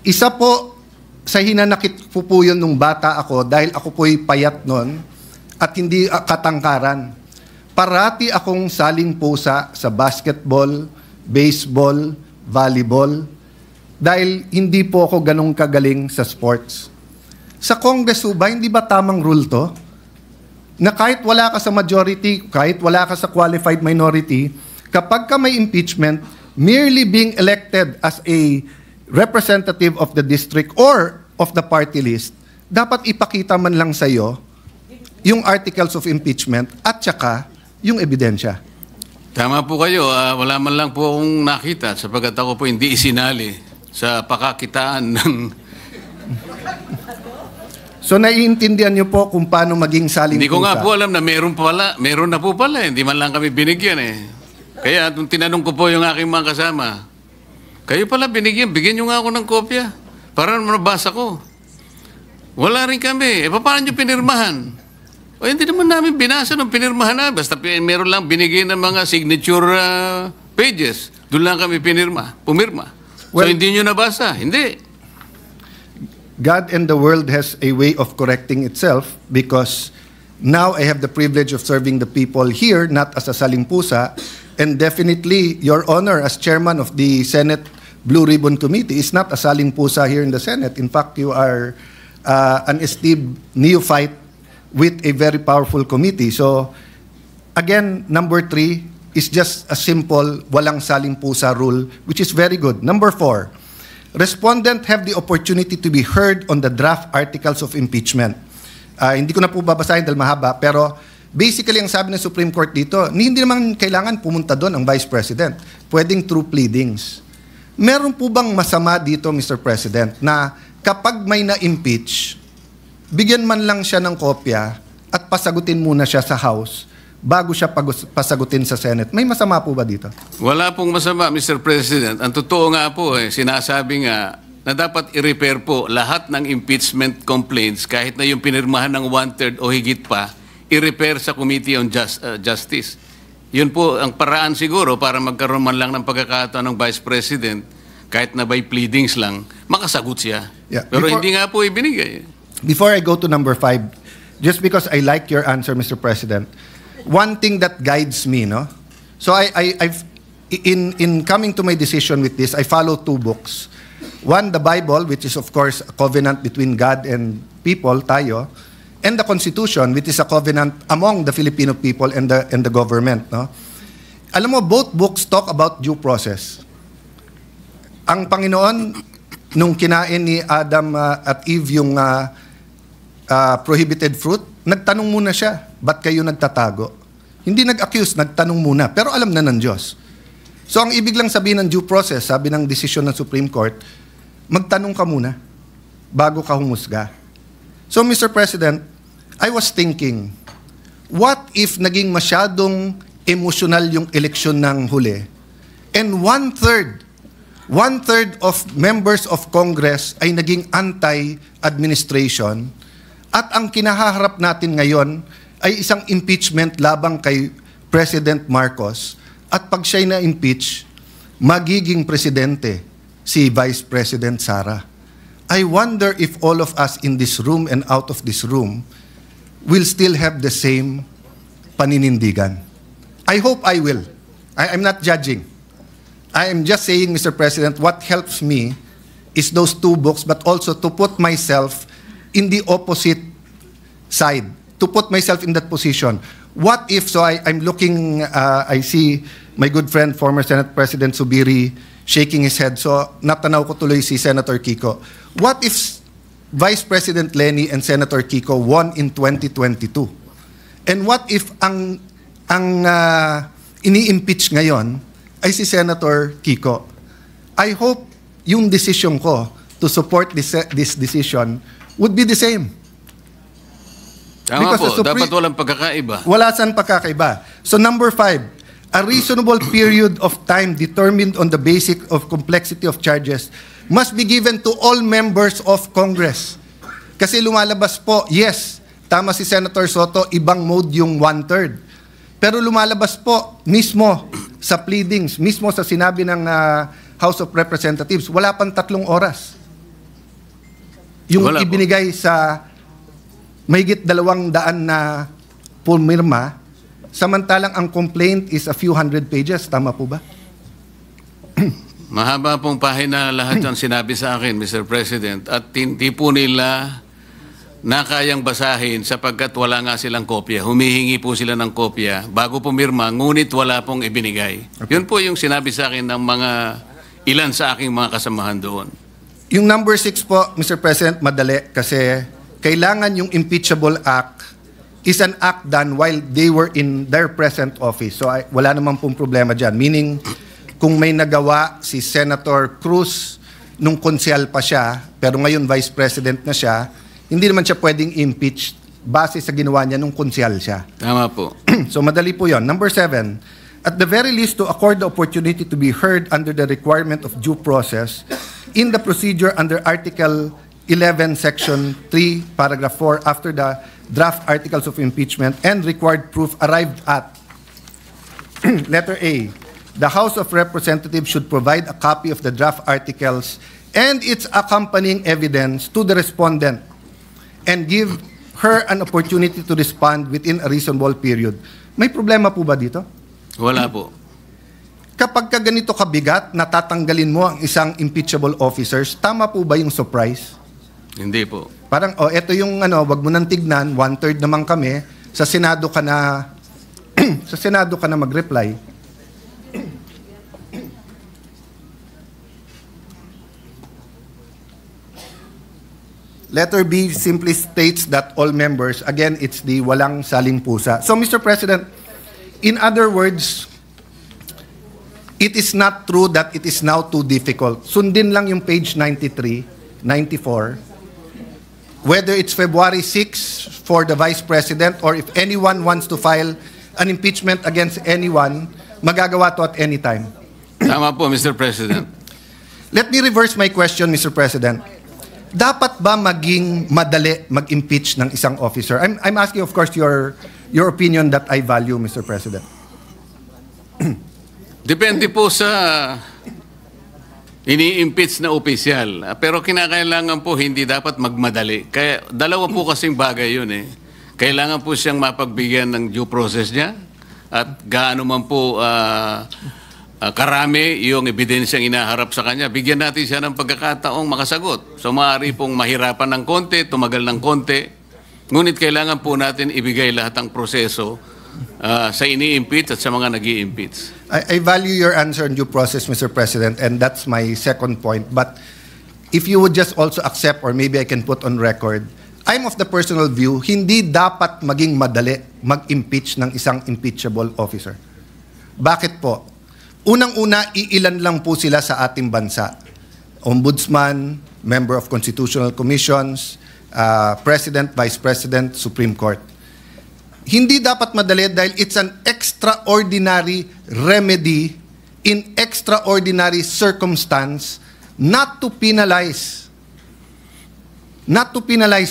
Isa po sa hinanakit po yun nung bata ako dahil ako po'y payat nun at hindi katangkaran. Parati akong saling pusa sa basketball, baseball, volleyball, dahil hindi po ako ganong kagaling sa sports. Sa Congress ba, hindi ba tamang rule to? Na kahit wala ka sa majority, kahit wala ka sa qualified minority, kapag ka may impeachment, merely being elected as a representative of the district or of the party list, dapat ipakita man lang sa iyo yung articles of impeachment at saka yung ebidensya. Tama po kayo. Wala man lang po akong nakita sapagkat ako po hindi isinali sa pakakitaan ng... So naiintindihan niyo po kung paano maging saling Hindi ko nga pusa. po alam na meron na po pala. Hindi man lang kami binigyan eh. Kaya nung tinanong ko po yung aking mga kasama, kayo pala bigyan nyo nga ako ng kopya para mabasa ko. Wala rin kami. Paano nyo pinirmahan? O hindi naman namin binasa nung pinirmahan na. Basta meron lang binigay ng mga signature pages. Doon lang kami pumirma. So hindi nyo nabasa? Hindi. God and the world has a way of correcting itself because now I have the privilege of serving the people here, not as a salimpusa, and definitely, Your Honor, as chairman of the Senate Blue Ribbon Committee, is not a salimpusa here in the Senate. In fact, you are an esteemed neophyte with a very powerful committee. So, again, number 3 is just a simple walang salimpusa rule, which is very good. Number 4, respondent have the opportunity to be heard on the draft articles of impeachment. Hindi ko na po babasahin dahil mahaba, pero basically ang sabi ng Supreme Court dito, hindi naman kailangan pumunta doon ang Vice President. Pwedeng through pleadings. Meron po bang masama dito, Mr. President, na kapag may na-impeach, bigyan man lang siya ng kopya at pasagutin muna siya sa House bago siya pasagutin sa Senate? May masama po ba dito? Wala pong masama, Mr. President. Ang totoo nga po, sinasabi nga na dapat i-repair po lahat ng impeachment complaints kahit na yung pinirmahan ng 1/3 o higit pa, i-repair sa Committee on Justice. Yun po ang paraan siguro para magkaroon man lang ng pagkakataon ng Vice President kahit na by pleadings lang, makasagot siya. Yeah. Pero hindi nga po ibinigay. Before I go to number 5, just because I like your answer, Mr. President, one thing that guides me, no? So I've in coming to my decision with this, I follow 2 books. One, the Bible, which is of course a covenant between God and people, tayo, and the Constitution, which is a covenant among the Filipino people and the government, no? Alam mo, both books talk about due process. Ang Panginoon, nung kinain ni Adam at Eve yung prohibited fruit, nagtanong muna siya, ba't kayo nagtatago? Hindi nag-accuse, nagtanong muna, pero alam na ng Diyos. So ang ibig lang sabihin ng due process, sabi ng desisyon ng Supreme Court, magtanong ka muna bago ka humusga. So Mr. President, I was thinking, what if naging masyadong emotional yung eleksyon ng huli and one-third of members of Congress ay naging anti-administration at ang kinahaharap natin ngayon ay isang impeachment labang kay President Marcos at pag siya'y na-impeach, magiging presidente si Vice President Sara. I wonder if all of us in this room and out of this room will still have the same paninindigan. I hope I will. I'm not judging. I am just saying, Mr. President, what helps me is those two books, but also to put myself in the opposite side, to put myself in that position. What if, so I'm looking, I see my good friend, former Senate President Zubiri, shaking his head. So, natanaw ko tuloy si Senator Kiko. What if Vice President Lenny and Senator Kiko won in 2022? And what if ang ini-impeach ngayon ay si Senator Kiko? I hope yung decision ko to support this decision would be the same. Tama Because po, dapat walang pagkakaiba. Wala saan pagkakaiba. So number 5, a reasonable period of time determined on the basis of complexity of charges must be given to all members of Congress. Kasi lumalabas po, yes, tama si Senator Soto, ibang mode yung 1/3. Pero lumalabas po mismo sa pleadings, mismo sa sinabi ng House of Representatives, wala pang 3 oras. Yung Wala po. ibinigay sa mahigit 200 na pumirma, samantalang ang complaint is a few hundred pages. Tama po ba? Mahaba pong pahina lahat ang sinabi sa akin, Mr. President, at hindi po nila na kayang basahin sapagkat wala nga silang kopya. Humihingi po sila ng kopya bago pumirma, ngunit wala pong ibinigay. Yun po yung sinabi sa akin ng mga ilan sa aking mga kasamahan doon. Yung number 6 po, Mr. President, madali kasi kailangan yung impeachable act is an act done while they were in their present office. So wala naman pong problema dyan. Meaning, kung may nagawa si Senator Cruz nung konsyal pa siya, pero ngayon Vice President na siya, hindi naman siya pwedeng impeach base sa ginawa niya nung konsyal siya. Tama po. So madali po yon. Number 7, at the very least to accord the opportunity to be heard under the requirement of due process in the procedure under Article 11, Section 3, Paragraph 4, after the draft articles of impeachment and required proof arrived at. Letter A, the House of Representatives should provide a copy of the draft articles and its accompanying evidence to the respondent and give her an opportunity to respond within a reasonable period. May problema po ba dito? Wala po. Kapag ka ganito kabigat, natatanggalin mo ang isang impeachable officers, tama po ba yung surprise? Hindi po. Parang, eto yung wag mo nang tignan, 1/3 naman kami, sa Senado ka na, sa Senado ka na mag-reply. Letter B simply states that all members, again, it's the walang saling pusa. So, Mr. President, in other words, it is not true that it is now too difficult. Sundin lang yung page 93, 94. Whether it's February 6 for the Vice President or if anyone wants to file an impeachment against anyone, magagawa to at any time. Tama po, Mr. President. Let me reverse my question, Mr. President. Dapat ba maging madali mag-impeach ng isang officer? I'm asking, of course, your opinion that I value, Mr. President. Depende po sa ini-impeach na opisyal. Pero kinakailangan po hindi dapat magmadali. Kaya dalawa po kasing bagay yun eh. Kailangan po siyang mapagbigyan ng due process niya at gaano man po karami yung ebidensyang inaharap sa kanya. Bigyan natin siya ng pagkakataong makasagot. So maaari pong mahirapan ng konti, tumagal ng konti. Ngunit kailangan po natin ibigay lahat ng proseso sa ini-impeach at sa mga nag-i-impeach. I value your answer on due process, Mr. President, and that's my second point. But if you would just also accept, or maybe I can put on record, I'm of the personal view, hindi dapat maging madali mag-impeach ng isang impeachable officer. Bakit po? unang-una, iilan lang po sila sa ating bansa. Ombudsman, member of constitutional commissions, President, Vice President, Supreme Court. Hindi dapat madali dahil it's an extraordinary remedy in extraordinary circumstance not to penalize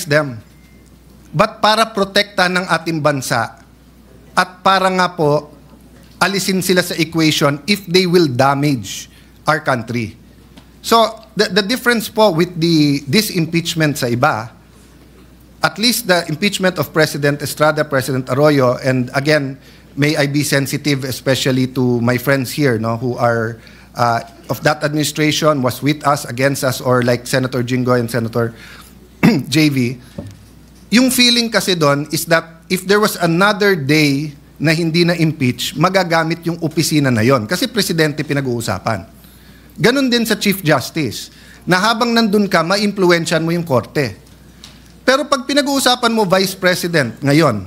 them, but para protektahan ng ating bansa at para nga po alisin sila sa equation if they will damage our country. So, the difference po with this impeachment sa iba, at least the impeachment of President Estrada, President Arroyo, and again, may I be sensitive especially to my friends here, no, who are of that administration, was with us, against us, or like Senator Jinggoy and Senator JV. Yung feeling kasi doon is that if there was another day na hindi na impeach, magagamit yung opisina na yon. Kasi presidente pinag-uusapan. Ganon din sa Chief Justice, na habang nandun ka, ma-influensyan mo yung korte. Pero pag pinag-uusapan mo Vice President ngayon,